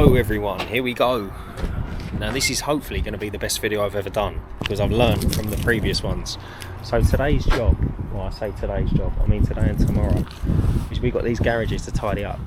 Hello everyone, here we go. Now this is hopefully going to be the best video I've ever done because I've learned from the previous ones. So today's job, well I say today's job, I mean today and tomorrow, is we've got these garages to tidy up.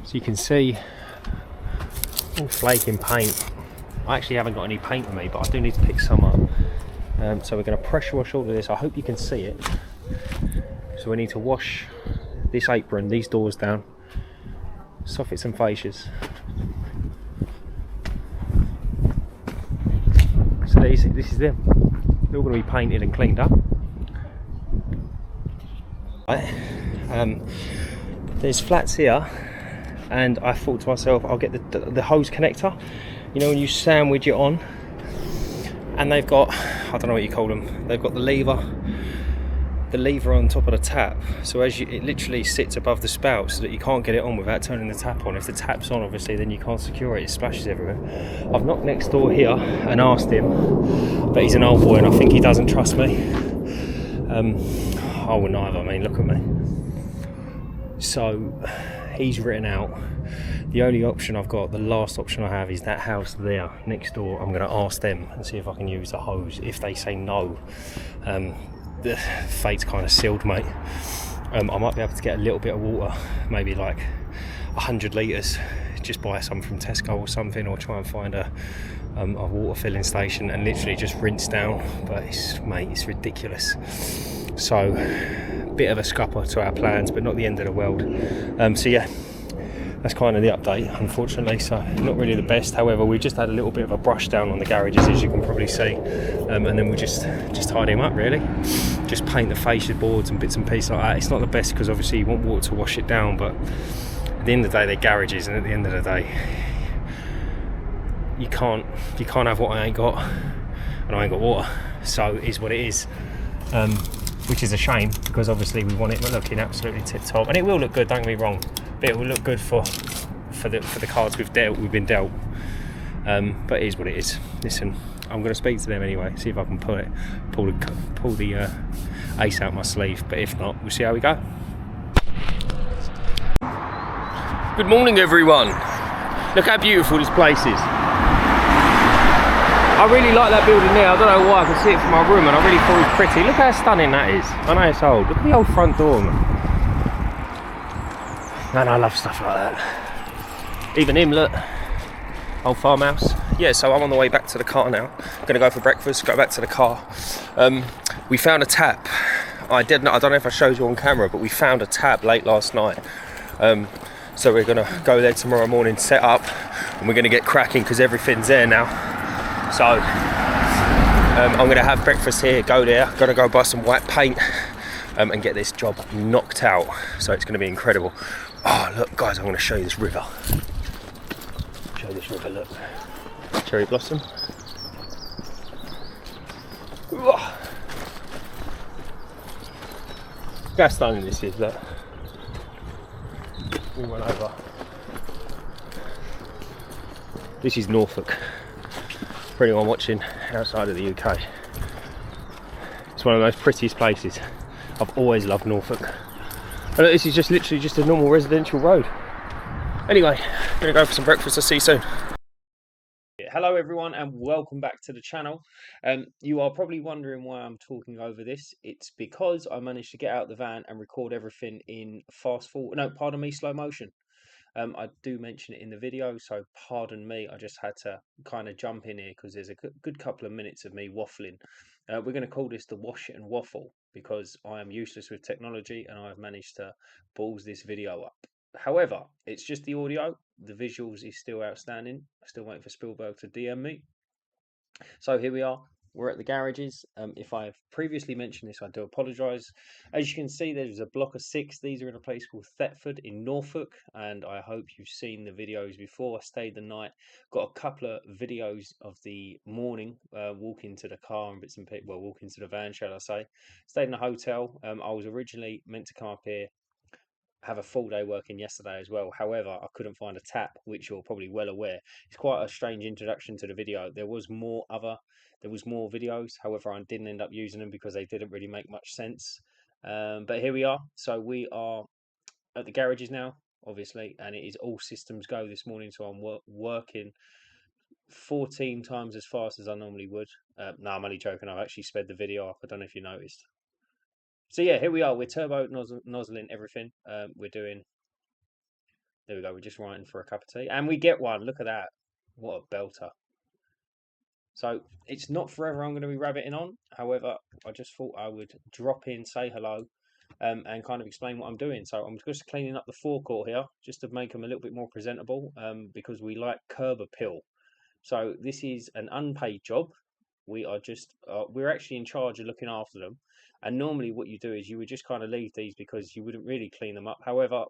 So you can see all flaking paint. I actually haven't got any paint on me, but I do need to pick some up. So we're going to pressure wash all of this. I hope you can see it. So we need to wash this apron, these doors down, soffits and fascias. So this is them. They're all going to be painted and cleaned up. There's flats here, and I thought to myself, I'll get the hose connector. You know when you sandwich it on, and they've got, I don't know what you call them. They've got the lever on top of the tap, so it literally sits above the spout so that you can't get it on without turning the tap on. If the tap's on, obviously, then you can't secure it. It splashes everywhere. I've knocked next door here and asked him, but he's an old boy and I think he doesn't trust me. I wouldn't either. I mean, look at me. So he's written out the only option I've got, the last option I have, is that house there next door. I'm going to ask them and see if I can use the hose. If they say no, the fate's kind of sealed, mate. I might be able to get a little bit of water, maybe like 100 litres, just buy some from Tesco or something, or try and find a water filling station and literally just rinse down. But it's ridiculous. So bit of a scupper to our plans, but not the end of the world. So yeah, that's kind of the update, unfortunately. So not really the best. However, we've just had a little bit of a brush down on the garages, as you can probably see, and then we'll just tidy them up, really. Just paint the fascia boards and bits and pieces like that. It's not the best because obviously you want water to wash it down, but at the end of the day they're garages, and at the end of the day you can't have what I ain't got, and I ain't got water. So it is what it is, which is a shame because obviously we want it looking absolutely tip top, and it will look good, don't get me wrong, but it will look good for the cards we've been dealt. But it is what it is. Listen, I'm going to speak to them anyway, see if I can pull the ace out my sleeve. But if not, we'll see how we go. Good morning, everyone. Look how beautiful this place is. I really like that building there. I don't know why, I can see it from my room, and I really thought it was pretty. Look how stunning that is. I know it's old. Look at the old front door, man. Man, I love stuff like that. Even him, look. Old farmhouse. Yeah, so I'm on the way back to the car now. I'm gonna go for breakfast, go back to the car. We found a tap. I don't know if I showed you on camera, but we found a tap late last night. So we're gonna go there tomorrow morning, set up, and we're gonna get cracking because everything's there now. So I'm gonna have breakfast here, go there, gonna go buy some white paint, and get this job knocked out. So it's gonna be incredible. Oh look guys, I'm gonna show you this river. Show this river, look. Cherry blossom. Look how stunning this is, look. We went over. This is Norfolk. For anyone watching outside of the UK. It's one of the most prettiest places. I've always loved Norfolk. And look, this is just literally just a normal residential road. Anyway, I'm gonna go for some breakfast. I'll see you soon. Hello everyone and welcome back to the channel. You are probably wondering why I'm talking over this. It's because I managed to get out the van and record everything in slow motion. I do mention it in the video, so pardon me. I just had to kind of jump in here because there's a good couple of minutes of me waffling. We're going to call this the wash and waffle because I am useless with technology and I've managed to balls this video up. However, it's just the audio. The visuals is still outstanding. Still waiting for Spielberg to DM me. So here we are. We're at the garages. If I've previously mentioned this, I do apologise. As you can see, there's a block of 6. These are in a place called Thetford in Norfolk, and I hope you've seen the videos before. I stayed the night, got a couple of videos of the morning, walking to the car and walking to the van, shall I say. Stayed in a hotel. I was originally meant to come up here, have a full day working yesterday as well. However, I couldn't find a tap, which you're probably well aware. It's quite a strange introduction to the video. There was more videos. However, I didn't end up using them because they didn't really make much sense. But here we are. So we are at the garages now. obviously, and it is all systems go this morning. So I'm working 14 times as fast as I normally would. No, I'm only joking. I've actually sped the video up. I don't know if you noticed. So yeah, here we are. We're turbo nozzling everything. We're doing. There we go. We're just writing for a cup of tea, and we get one. Look at that. What a belter. So it's not forever I'm going to be rabbiting on. However, I just thought I would drop in, say hello, and kind of explain what I'm doing. So I'm just cleaning up the forecourt here, just to make them a little bit more presentable, because we like curb appeal. So this is an unpaid job. We are just, we're actually in charge of looking after them. And normally what you do is you would just kind of leave these because you wouldn't really clean them up. However,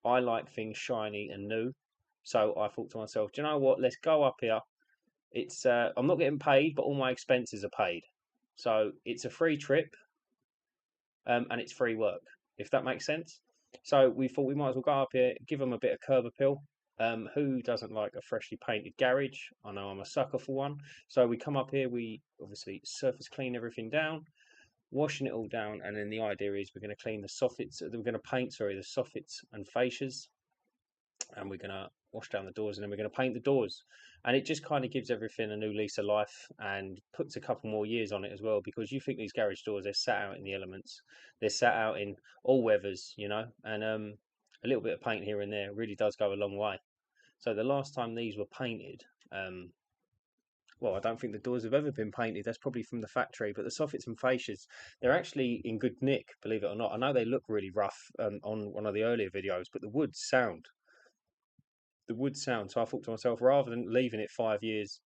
I like things shiny and new. So I thought to myself, do you know what? Let's go up here. It's I'm not getting paid, but all my expenses are paid. So it's a free trip, and it's free work, if that makes sense. So we thought we might as well go up here, give them a bit of curb appeal. Who doesn't like a freshly painted garage? I know I'm a sucker for one. So we come up here, we obviously surface clean everything down, washing it all down, and then the idea is we're going to clean the soffits. We're going to paint, sorry, the soffits and fascias, and we're going to wash down the doors, and then we're going to paint the doors. And it just kind of gives everything a new lease of life and puts a couple more years on it as well, because you think these garage doors, they're sat out in the elements, they're sat out in all weathers, you know, and a little bit of paint here and there really does go a long way. So the last time these were painted, well, I don't think the doors have ever been painted. That's probably from the factory. But the soffits and fascias, they're actually in good nick, believe it or not. I know they look really rough on one of the earlier videos, but the wood's sound. The wood sound. So I thought to myself, rather than leaving it 5 years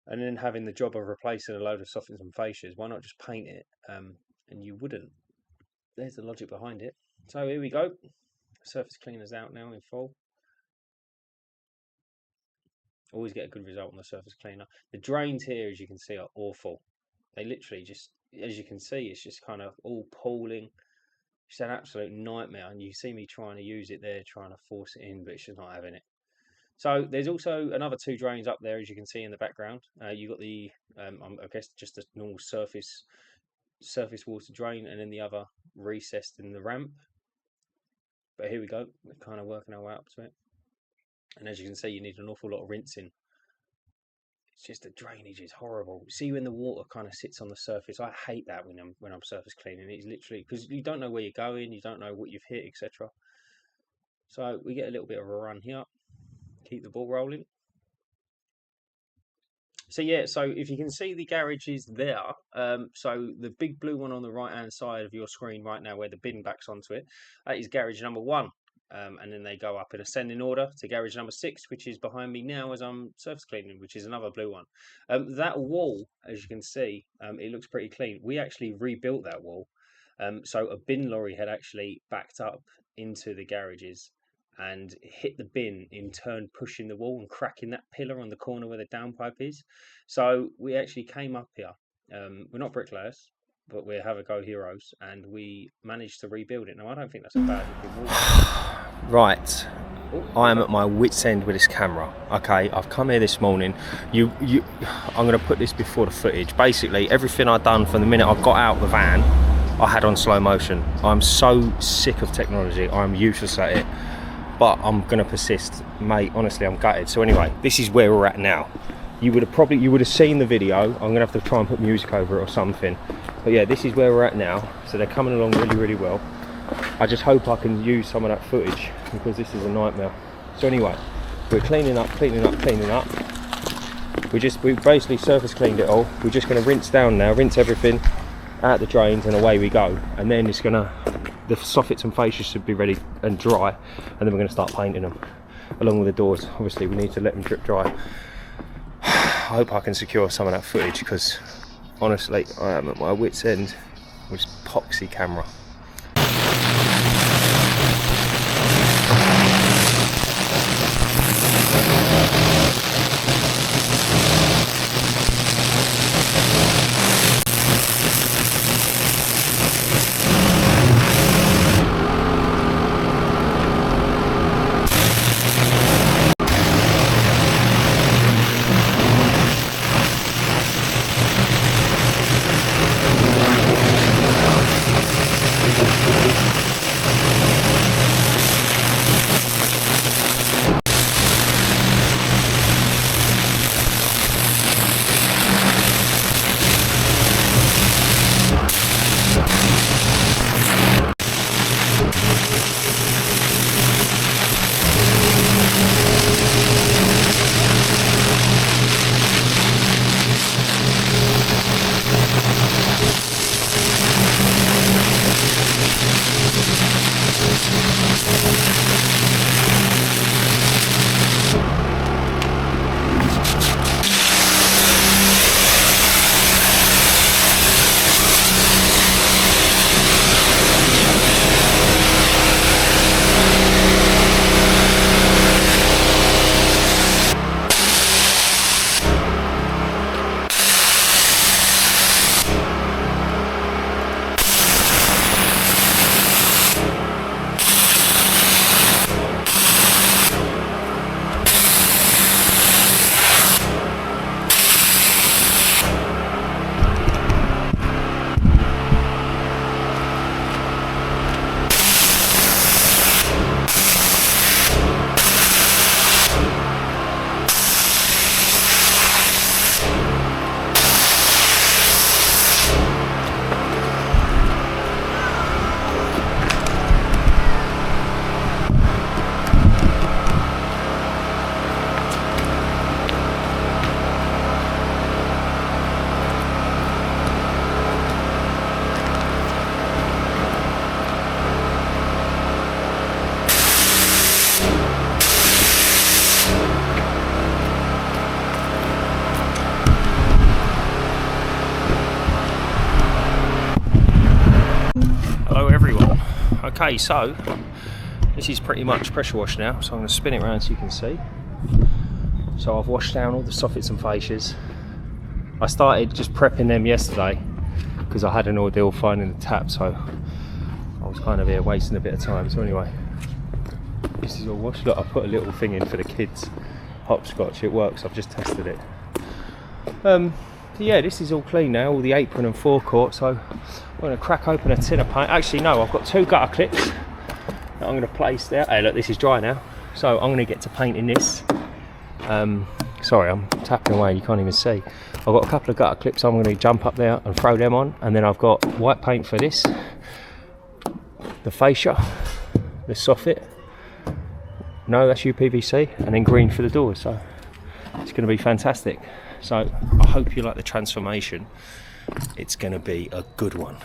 and then having the job of replacing a load of soffits and fascias, why not just paint it? And you wouldn't. There's the logic behind it. So here we go. Surface cleaner's out now in full. Always get a good result on the surface cleaner. The drains here, as you can see, are awful. They literally just, as you can see, it's just kind of all pooling. It's an absolute nightmare, and you see me trying to use it there, trying to force it in, but it's just not having it. So there's also another 2 drains up there, as you can see in the background. You've got the, I guess, just a normal surface water drain, and then the other recessed in the ramp. But here we go, we're kind of working our way up to it. And as you can see, you need an awful lot of rinsing. It's just the drainage is horrible. See when the water kind of sits on the surface. I hate that when I'm surface cleaning. It's literally because you don't know where you're going, you don't know what you've hit, etc. So we get a little bit of a run here. Keep the ball rolling. So yeah, so if you can see the garage is there. So the big blue one on the right hand side of your screen right now, where the bin backs onto it, that is garage number 1. And then they go up in ascending order to garage number 6, which is behind me now as I'm surface cleaning, which is another blue one. That wall, as you can see, it looks pretty clean. We actually rebuilt that wall. So a bin lorry had actually backed up into the garages and hit the bin, in turn pushing the wall and cracking that pillar on the corner where the downpipe is. So we actually came up here. We're not bricklayers, but we're have a go heroes, and we managed to rebuild it. Now I don't think that's a bad looking wall. Right, I am at my wit's end with this camera. Okay, I've come here this morning. I'm going to put this before the footage. Basically, everything I've done from the minute I got out the van, I had on slow motion. I'm so sick of technology. I'm useless at it, but I'm going to persist, mate. Honestly, I'm gutted. So anyway, this is where we're at now. You would have seen the video. I'm going to have to try and put music over it or something. But yeah, this is where we're at now. So they're coming along really, really well. I just hope I can use some of that footage, because this is a nightmare. So anyway, we're cleaning up. We basically surface cleaned it all. We're just going to rinse down now, rinse everything out the drains, and away we go. And then it's the soffits and fascias should be ready and dry, and then we're going to start painting them along with the doors. Obviously we need to let them drip dry. I hope I can secure some of that footage, because honestly I am at my wit's end with this poxy camera. Okay, so this is pretty much pressure washed now, so I'm going to spin it around so you can see. So I've washed down all the soffits and fascias. I started just prepping them yesterday because I had an ordeal finding the tap, so I was kind of here wasting a bit of time. So anyway, this is all washed. Look, I put a little thing in for the kids, hopscotch. It works. I've just tested it. Yeah, this is all clean now, all the apron and forecourt. So I'm going to crack open a tin of paint. Actually, no, I've got 2 gutter clips that I'm going to place there. Hey, look, this is dry now, so I'm going to get to painting this. Sorry, I'm tapping away, you can't even see. I've got a couple of gutter clips, I'm going to jump up there and throw them on, and then I've got white paint for this, the fascia, the soffit, no, that's UPVC, and then green for the doors. So it's going to be fantastic. So I hope you like the transformation. It's going to be a good one.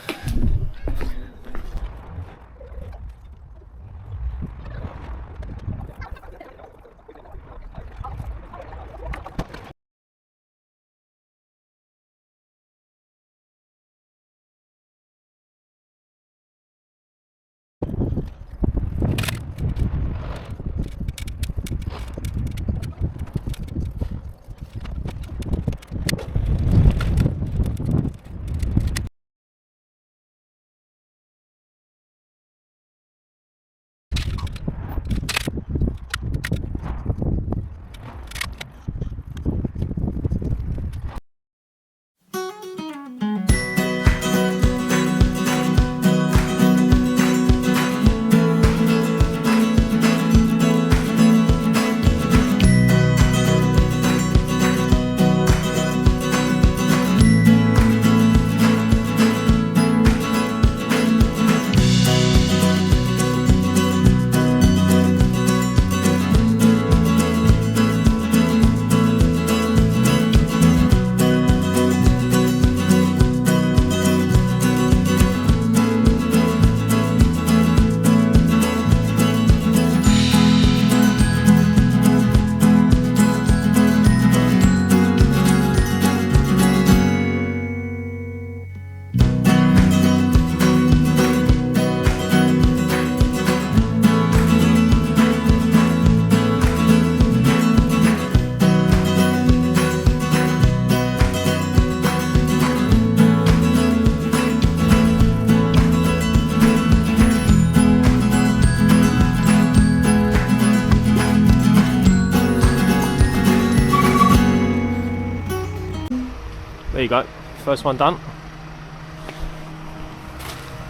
There you go, first one done.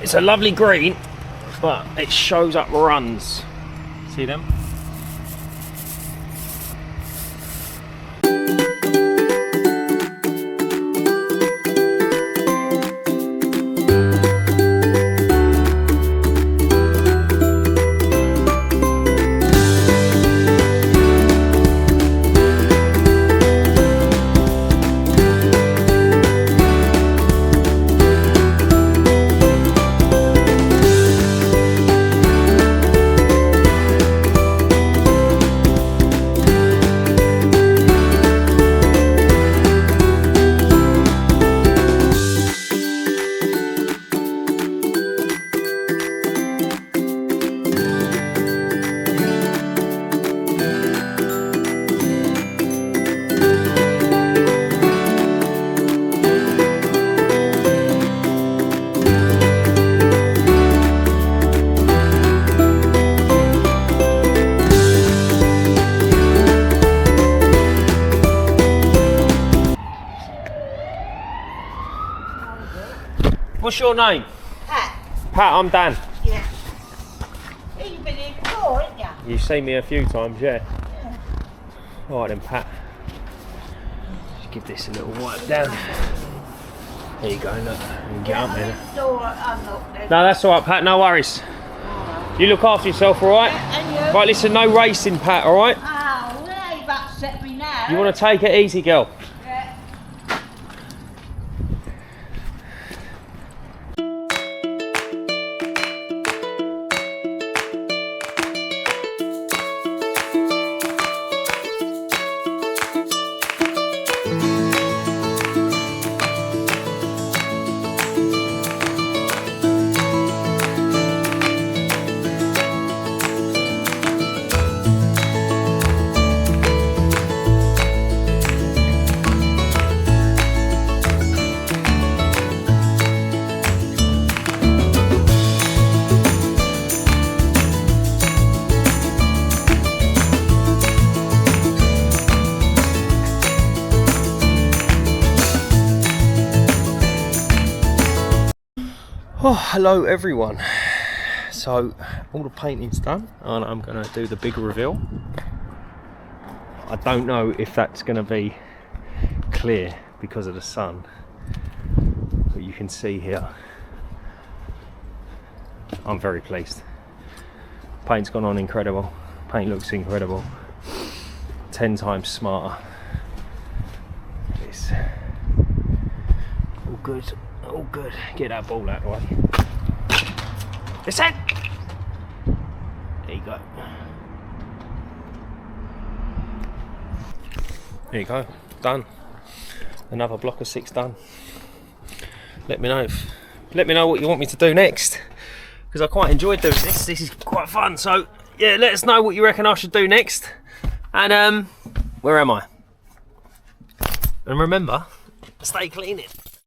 It's a lovely green, but it shows up runs. See them? What's your name? Pat. Pat, I'm Dan. Yeah. You've been here before, haven't you? You've seen me a few times, yeah. Alright then, Pat. Just give this a little wipe down. There you go, look. You can get up there. No, that's alright, Pat, no worries. You look after yourself, alright? And you? Right, listen, no racing, Pat, alright? Oh, well, you've upset me now. You want to take it easy, girl? Yeah. Oh, hello everyone. So all the painting's done and I'm going to do the big reveal. I don't know if that's going to be clear because of the sun, but you can see here I'm very pleased. Paint's gone on incredible. Paint looks incredible. 10 times smarter. It's all good, all good. Get that ball out of the way. Listen! There you go. There you go, done. Another block of 6 done. Let me know what you want me to do next, because I quite enjoyed doing this. This is quite fun. So yeah, let us know what you reckon I should do next. And where am I? And remember, stay cleaning.